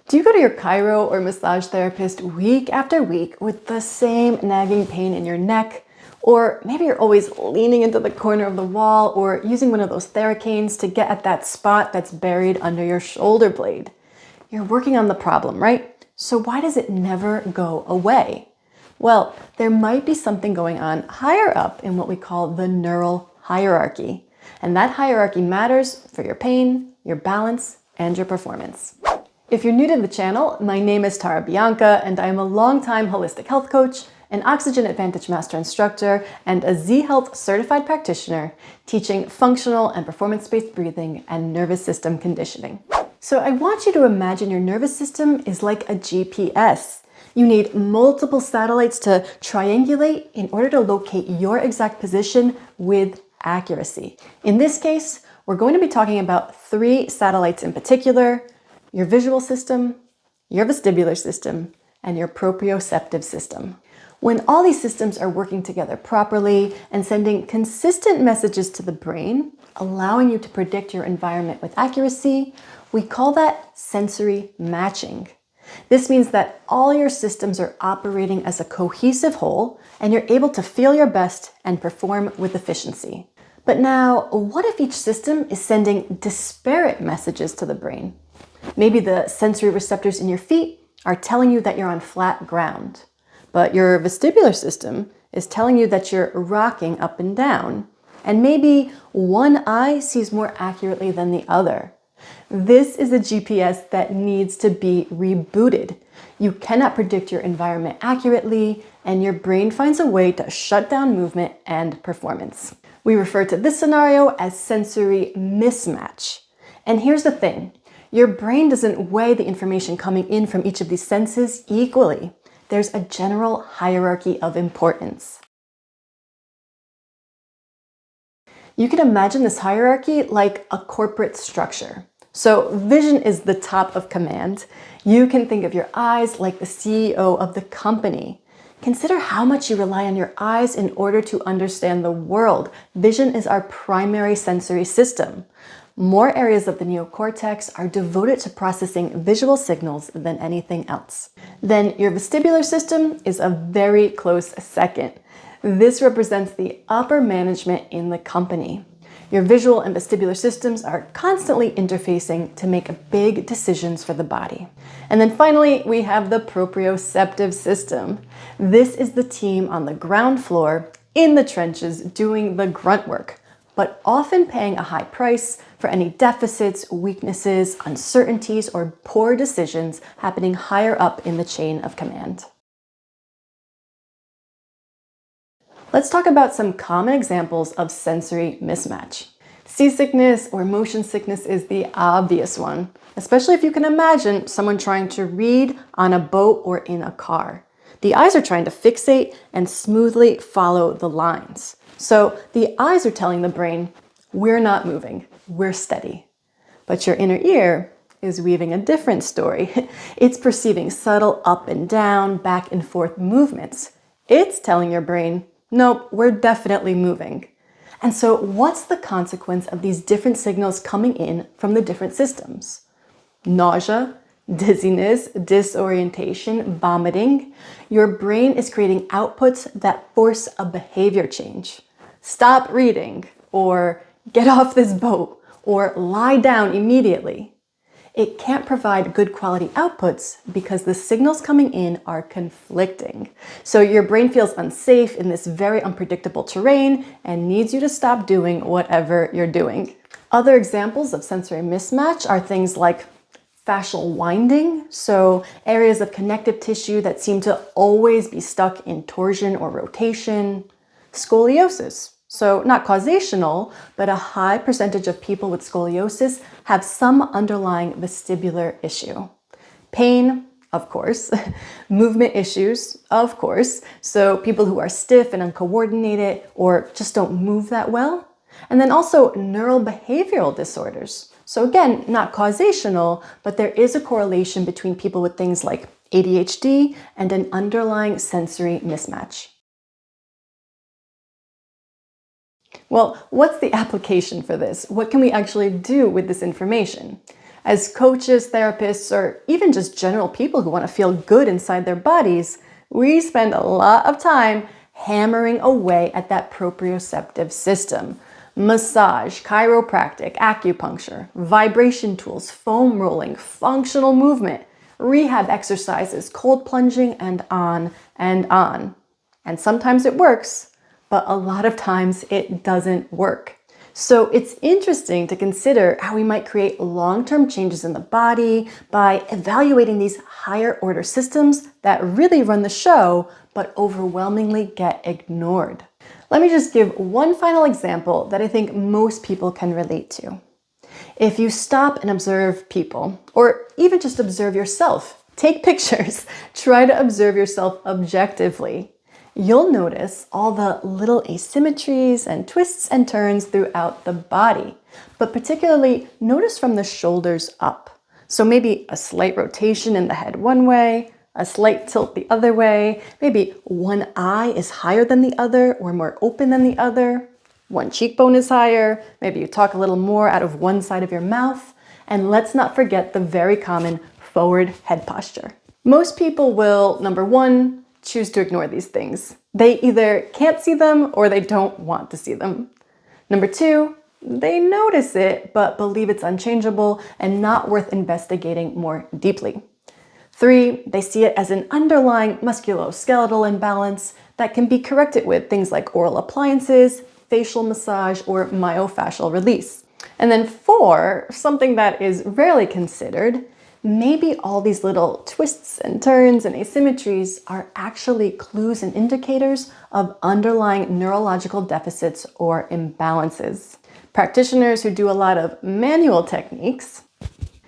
Do you go to your chiro or massage therapist week after week with the same nagging pain in your neck? Or maybe you're always leaning into the corner of the wall or using one of those Theracanes to get at that spot that's buried under your shoulder blade. You're working on the problem, right? So why does it never go away? Well, there might be something going on higher up in what we call the neural hierarchy. And that hierarchy matters for your pain, your balance, and your performance. If you're new to the channel, my name is Tara Bianca, and I am a longtime holistic health coach, an Oxygen Advantage Master Instructor, and a Z-Health certified practitioner teaching functional and performance-based breathing and nervous system conditioning. So I want you to imagine your nervous system is like a GPS. You need multiple satellites to triangulate in order to locate your exact position with accuracy. In this case, we're going to be talking about 3 satellites in particular: your visual system, your vestibular system, and your proprioceptive system. When all these systems are working together properly and sending consistent messages to the brain, allowing you to predict your environment with accuracy, we call that sensory matching. This means that all your systems are operating as a cohesive whole, and you're able to feel your best and perform with efficiency. But now, what if each system is sending disparate messages to the brain? Maybe the sensory receptors in your feet are telling you that you're on flat ground, but your vestibular system is telling you that you're rocking up and down, and maybe one eye sees more accurately than the other. This is a GPS that needs to be rebooted. You cannot predict your environment accurately, and your brain finds a way to shut down movement and performance. We refer to this scenario as sensory mismatch. And here's the thing. Your brain doesn't weigh the information coming in from each of these senses equally. There's a general hierarchy of importance. You can imagine this hierarchy like a corporate structure. So vision is the top of command. You can think of your eyes like the CEO of the company. Consider how much you rely on your eyes in order to understand the world. Vision is our primary sensory system. More areas of the neocortex are devoted to processing visual signals than anything else. Then your vestibular system is a very close second. This represents the upper management in the company. Your visual and vestibular systems are constantly interfacing to make big decisions for the body. And then finally, we have the proprioceptive system. This is the team on the ground floor, in the trenches, doing the grunt work, but often paying a high price for any deficits, weaknesses, uncertainties, or poor decisions happening higher up in the chain of command. Let's talk about some common examples of sensory mismatch. Seasickness or motion sickness is the obvious one, especially if you can imagine someone trying to read on a boat or in a car. The eyes are trying to fixate and smoothly follow the lines. So the eyes are telling the brain, we're not moving, we're steady. But your inner ear is weaving a different story. It's perceiving subtle up and down, back and forth movements. It's telling your brain, nope, we're definitely moving. And so what's the consequence of these different signals coming in from the different systems? Nausea, dizziness, disorientation, vomiting. Your brain is creating outputs that force a behavior change. Stop reading, or get off this boat, or lie down immediately. It can't provide good quality outputs because the signals coming in are conflicting. So your brain feels unsafe in this very unpredictable terrain and needs you to stop doing whatever you're doing. Other examples of sensory mismatch are things like fascial winding, so areas of connective tissue that seem to always be stuck in torsion or rotation. Scoliosis, so not causational, but a high percentage of people with scoliosis have some underlying vestibular issue. Pain, of course. Movement issues, of course. So people who are stiff and uncoordinated or just don't move that well. And then also neural behavioral disorders. So again, not causational, but there is a correlation between people with things like ADHD and an underlying sensory mismatch. Well, what's the application for this? What can we actually do with this information? As coaches, therapists, or even just general people who want to feel good inside their bodies, we spend a lot of time hammering away at that proprioceptive system. Massage, chiropractic, acupuncture, vibration tools, foam rolling, functional movement, rehab exercises, cold plunging, and on and on. And sometimes it works, but a lot of times it doesn't work. So it's interesting to consider how we might create long-term changes in the body by evaluating these higher order systems that really run the show, but overwhelmingly get ignored. Let me just give one final example that I think most people can relate to. If you stop and observe people, or even just observe yourself, take pictures, try to observe yourself objectively, you'll notice all the little asymmetries and twists and turns throughout the body, but particularly notice from the shoulders up. So maybe a slight rotation in the head one way, a slight tilt the other way, maybe one eye is higher than the other or more open than the other, one cheekbone is higher, maybe you talk a little more out of one side of your mouth, and let's not forget the very common forward head posture. Most people will, number one, choose to ignore these things. They either can't see them or they don't want to see them. Number two, they notice it but believe it's unchangeable and not worth investigating more deeply. Three, they see it as an underlying musculoskeletal imbalance that can be corrected with things like oral appliances, facial massage, or myofascial release. And then four, something that is rarely considered, maybe all these little twists and turns and asymmetries are actually clues and indicators of underlying neurological deficits or imbalances. Practitioners who do a lot of manual techniques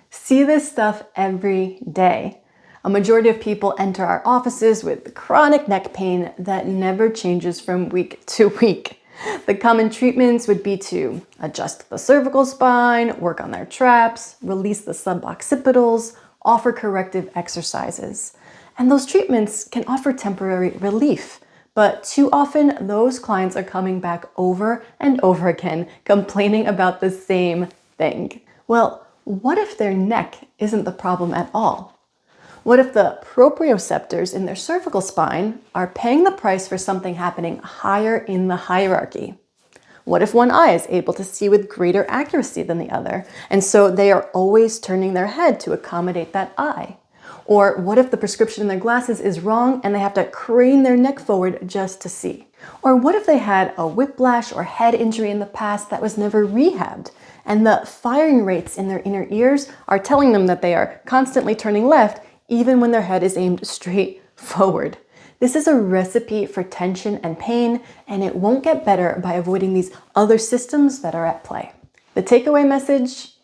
see this stuff every day. A majority of people enter our offices with chronic neck pain that never changes from week to week. The common treatments would be to adjust the cervical spine, work on their traps, release the suboccipitals, offer corrective exercises. And those treatments can offer temporary relief, but too often those clients are coming back over and over again, complaining about the same thing. Well, what if their neck isn't the problem at all? What if the proprioceptors in their cervical spine are paying the price for something happening higher in the hierarchy? What if one eye is able to see with greater accuracy than the other, and so they are always turning their head to accommodate that eye? Or what if the prescription in their glasses is wrong and they have to crane their neck forward just to see? Or what if they had a whiplash or head injury in the past that was never rehabbed, and the firing rates in their inner ears are telling them that they are constantly turning left even when their head is aimed straight forward? This is a recipe for tension and pain, and it won't get better by avoiding these other systems that are at play. The takeaway message: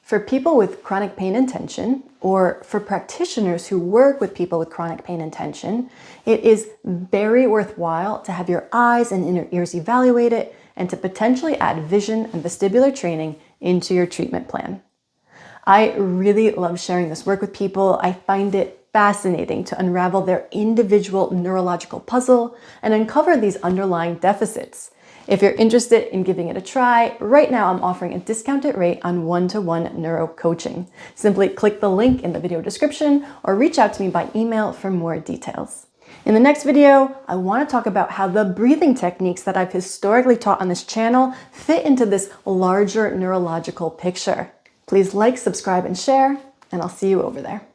for people with chronic pain and tension, or for practitioners who work with people with chronic pain and tension, it is very worthwhile to have your eyes and inner ears evaluated and to potentially add vision and vestibular training into your treatment plan. I really love sharing this work with people. I find it fascinating to unravel their individual neurological puzzle and uncover these underlying deficits. If you're interested in giving it a try, right now I'm offering a discounted rate on one-to-one neuro coaching. Simply click the link in the video description or reach out to me by email for more details. In the next video, I want to talk about how the breathing techniques that I've historically taught on this channel fit into this larger neurological picture. Please like, subscribe, and share, and I'll see you over there.